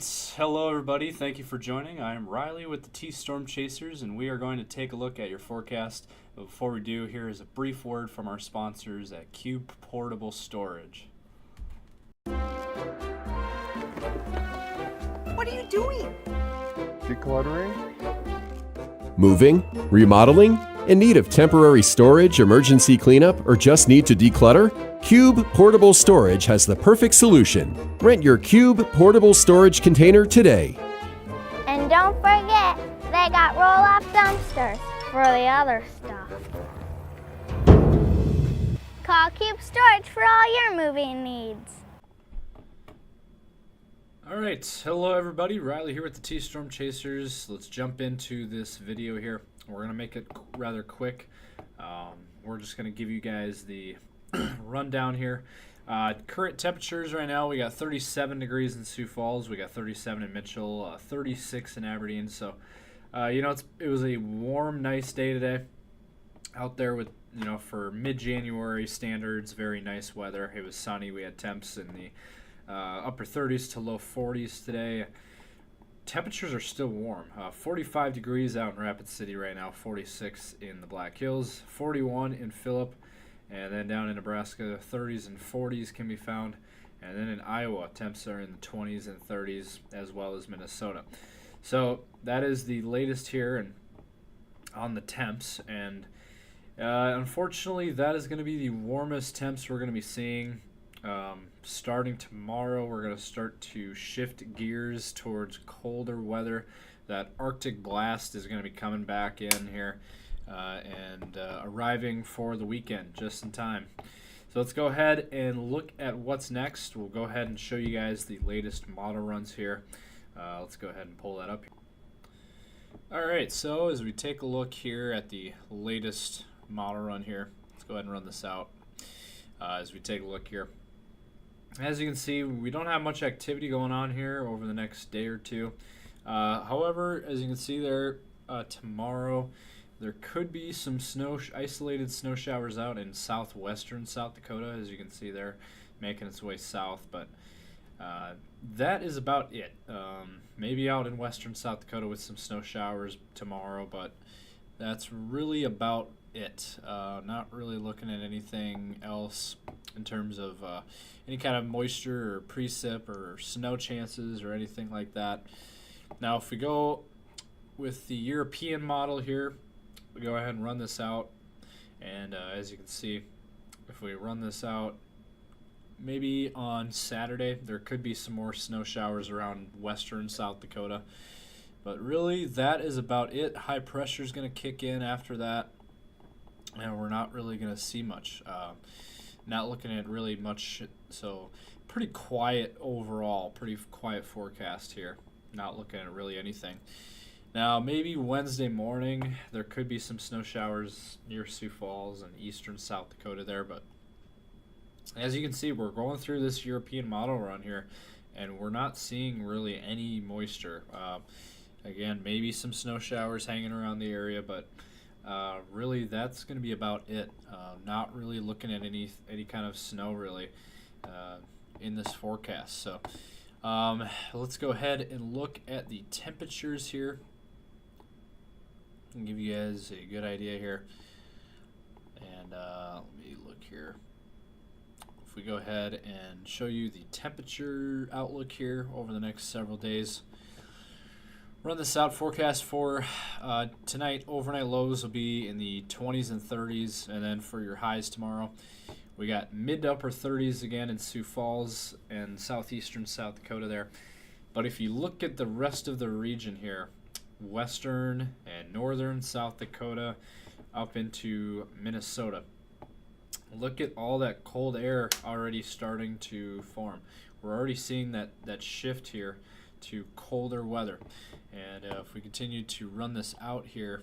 right, hello everybody. Thank you for joining. I am Riley with the T-Storm Chasers, and we are going to take a look at your forecast. But before we do, here is a brief word from our sponsors at Cube Portable Storage. What are you doing? Decluttering? Moving? Remodeling? In need of temporary storage, emergency cleanup, or just need to declutter? Cube Portable Storage has the perfect solution. Rent your Cube Portable Storage container today. And don't forget, they got roll-off dumpsters for the other stuff. Call Cube Storage for all your moving needs. Alright, hello everybody. Riley here with the T-Storm Chasers. Let's jump into this video here. We're going to make it rather quick. We're just going to give you guys the rundown here. Current temperatures right now, we got 37 degrees in Sioux Falls, we got 37 in Mitchell, 36 in Aberdeen. So, it was a warm, nice day today out there with, for mid-January standards, very nice weather. It was sunny. We had temps in the upper 30s to low 40s today. Temperatures are still warm. 45 degrees out in Rapid City right now, 46 in the Black Hills, 41 in Phillip. And then down in Nebraska, 30s and 40s can be found. And then in Iowa, temps are in the 20s and 30s, as well as Minnesota. So that is the latest here and on the temps. And unfortunately, that is going to be the warmest temps we're going to be seeing. Starting tomorrow, we're going to start to shift gears towards colder weather. That Arctic blast is going to be coming back in here. And arriving for the weekend just in time. So let's go ahead and look at what's next. We'll go ahead and show you guys the latest model runs here. Let's go ahead and pull that up. Alright, so as we take a look here at the latest model run here, let's go ahead and run this out. As we take a look here, as you can see, we don't have much activity going on here over the next day or two. However, as you can see there, tomorrow there could be some isolated snow showers out in southwestern South Dakota, as you can see there, making its way south. But that is about it. Maybe out in western South Dakota with some snow showers tomorrow, but that's really about it. Not really looking at anything else in terms of any kind of moisture or precip or snow chances or anything like that. Now, if we go with the European model here, we go ahead and run this out, and as you can see, if we run this out, maybe on Saturday there could be some more snow showers around western South Dakota, but really that is about it. High pressure is going to kick in after that, and we're not really going to see much. Not looking at really much, so pretty quiet overall, pretty quiet forecast here. Not looking at really anything. Now, maybe Wednesday morning, there could be some snow showers near Sioux Falls and eastern South Dakota there, but as you can see, we're going through this European model run here, and we're not seeing really any moisture. Again, maybe some snow showers hanging around the area, but really that's going to be about it. Not really looking at any kind of snow really in this forecast. So let's go ahead and look at the temperatures here and give you guys a good idea here. And let me look here. If we go ahead and show you the temperature outlook here over the next several days. Run this out. Forecast for tonight, overnight lows will be in the 20s and 30s, and then for your highs tomorrow, we got mid to upper 30s again in Sioux Falls and southeastern South Dakota there. But if you look at the rest of the region here, western and northern South Dakota up into Minnesota, look at all that cold air already starting to form. We're already seeing that shift here to colder weather. And if we continue to run this out here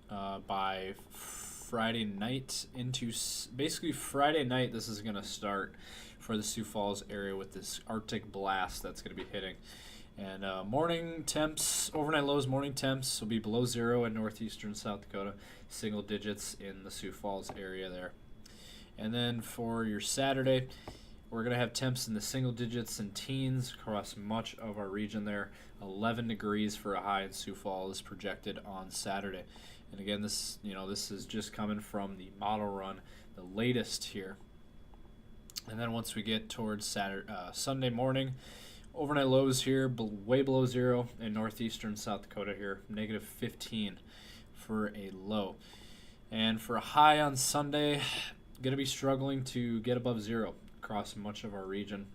by Friday night into basically Friday night, this is going to start for the Sioux Falls area with this Arctic blast that's going to be hitting. And morning temps, overnight lows, morning temps will be below zero in northeastern South Dakota, single digits in the Sioux Falls area there. And then for your Saturday, we're going to have temps in the single digits and teens across much of our region there. 11 degrees for a high in Sioux Falls projected on Saturday. And again, this is just coming from the model run, the latest here. And then once we get towards Sunday morning, overnight lows here way below zero in northeastern South Dakota here, negative 15 for a low. And for a high on Sunday, going to be struggling to get above zero across much of our region.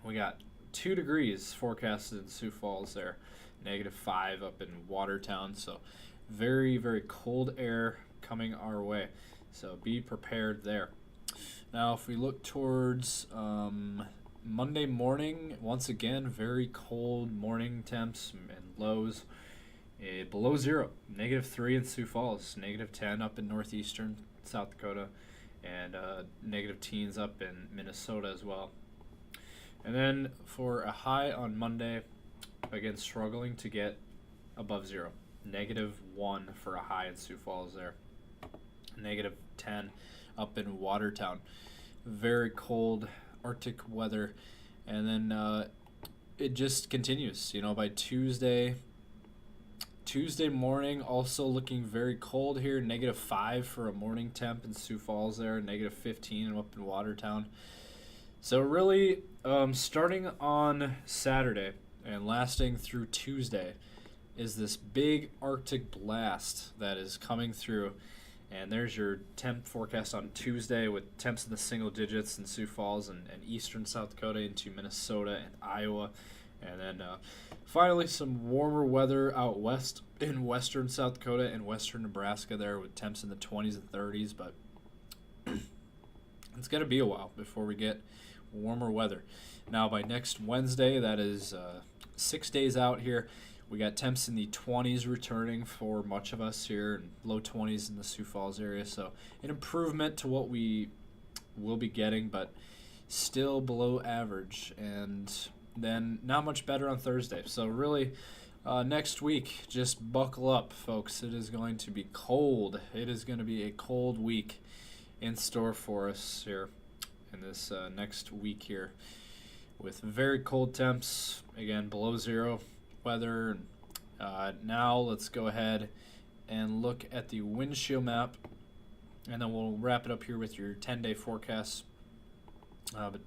We got 2 degrees forecasted in Sioux Falls there, negative 5 up in Watertown. So very, very cold air coming our way. So be prepared there. Now, if we look towards Monday morning, once again, very cold morning temps and lows. Below zero, negative 3 in Sioux Falls, negative 10 up in northeastern South Dakota, and negative teens up in Minnesota as well. And then for a high on Monday, again, struggling to get above zero, negative 1 for a high in Sioux Falls there, negative 10 up in Watertown. Very cold Arctic weather, and then it just continues. By Tuesday morning, also looking very cold here. Negative 5 for a morning temp in Sioux Falls there, negative 15 up in Watertown. So really, starting on Saturday and lasting through Tuesday is this big Arctic blast that is coming through. And there's your temp forecast on Tuesday with temps in the single digits in Sioux Falls and eastern South Dakota into Minnesota and Iowa. And then finally some warmer weather out west in western South Dakota and western Nebraska there with temps in the 20s and 30s. But it's going to be a while before we get warmer weather. Now by next Wednesday, that is 6 days out here, we got temps in the 20s returning for much of us here, and low 20s in the Sioux Falls area. So an improvement to what we will be getting, but still below average. And then not much better on Thursday. So really, next week, just buckle up, folks. It is going to be cold. It is going to be a cold week in store for us here in this next week here, with very cold temps, again, below zero weather. Now let's go ahead and look at the wind chill map, and then we'll wrap it up here with your 10-day forecast. But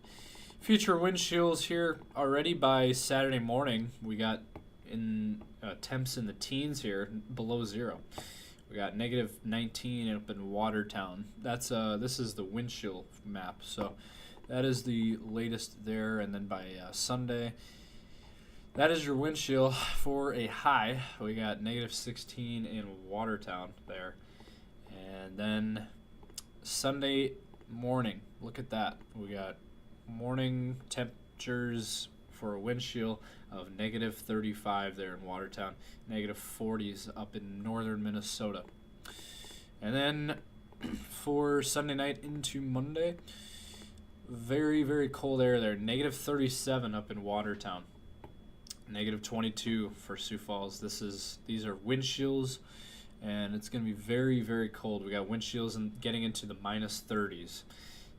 future wind chills here already by Saturday morning. We got in temps in the teens here, below zero. We got negative 19 up in Watertown. That's this is the wind chill map. So that is the latest there. And then by Sunday, that is your wind chill for a high. We got negative 16 in Watertown there. And then Sunday morning, look at that. We got morning temperatures for a wind chill of negative 35 there in Watertown, negative 40s up in northern Minnesota. And then for Sunday night into Monday, very, very cold air there, negative 37 up in Watertown, negative 22 for Sioux Falls. These are wind chills, and it's going to be very, very cold. We got wind chills and getting into the minus 30s.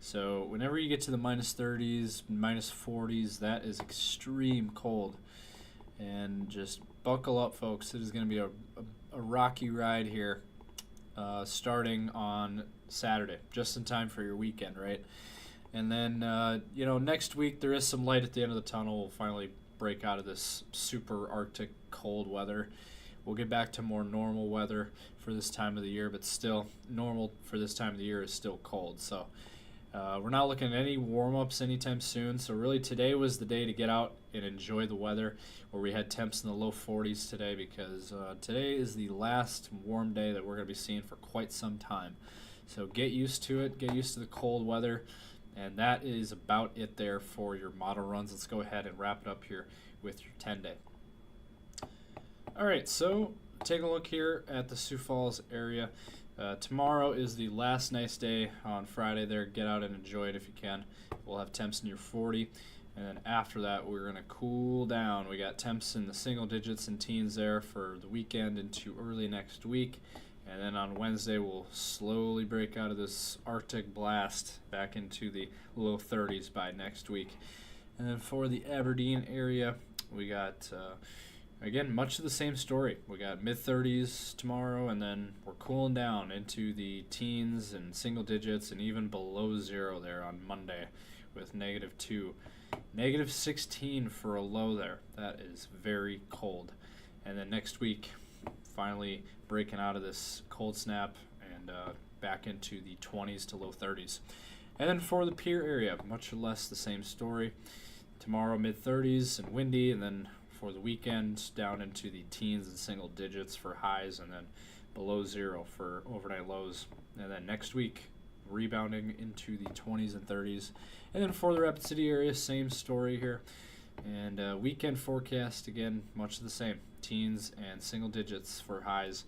So whenever you get to the minus 30s, minus 40s, that is extreme cold. And just buckle up, folks. It is going to be a rocky ride here starting on Saturday, just in time for your weekend, right? And then, next week there is some light at the end of the tunnel. We'll finally break out of this super Arctic cold weather. We'll get back to more normal weather for this time of the year, but still normal for this time of the year is still cold. So we're not looking at any warm-ups anytime soon. So really today was the day to get out and enjoy the weather, where we had temps in the low 40s today, because today is the last warm day that we're going to be seeing for quite some time. So get used to it. Get used to the cold weather. And that is about it there for your model runs. Let's go ahead and wrap it up here with your 10-day. All right, so take a look here at the Sioux Falls area. Tomorrow is the last nice day on Friday there. Get out and enjoy it if you can. We'll have temps near 40. And then after that, we're going to cool down. We got temps in the single digits and teens there for the weekend into early next week. And then on Wednesday, we'll slowly break out of this Arctic blast back into the low 30s by next week. And then for the Aberdeen area, we got, again, much of the same story. We got mid-30s tomorrow, and then we're cooling down into the teens and single digits and even below zero there on Monday with -2. -16 for a low there. That is very cold. And then next week, finally breaking out of this cold snap and back into the 20s to low 30s. And then for the Pierre area, much less the same story. Tomorrow mid-30s and windy, and then for the weekend down into the teens and single digits for highs, and then below zero for overnight lows. And then next week, rebounding into the 20s and 30s. And then for the Rapid City area, same story here. And weekend forecast, again, much the same. Teens and single digits for highs,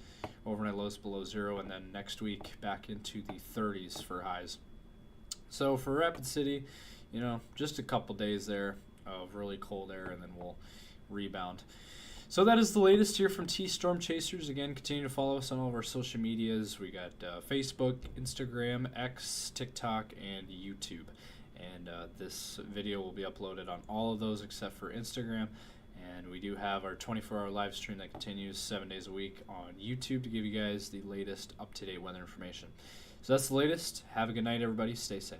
overnight lows below zero, and then next week back into the 30s for highs. So for Rapid City, just a couple days there of really cold air, and then we'll rebound. So that is the latest here from T-Storm Chasers. Again, continue to follow us on all of our social medias. We got Facebook, Instagram, X, TikTok, and YouTube. And this video will be uploaded on all of those except for Instagram. And we do have our 24-hour live stream that continues 7 days a week on YouTube to give you guys the latest up-to-date weather information. So that's the latest. Have a good night, everybody. Stay safe.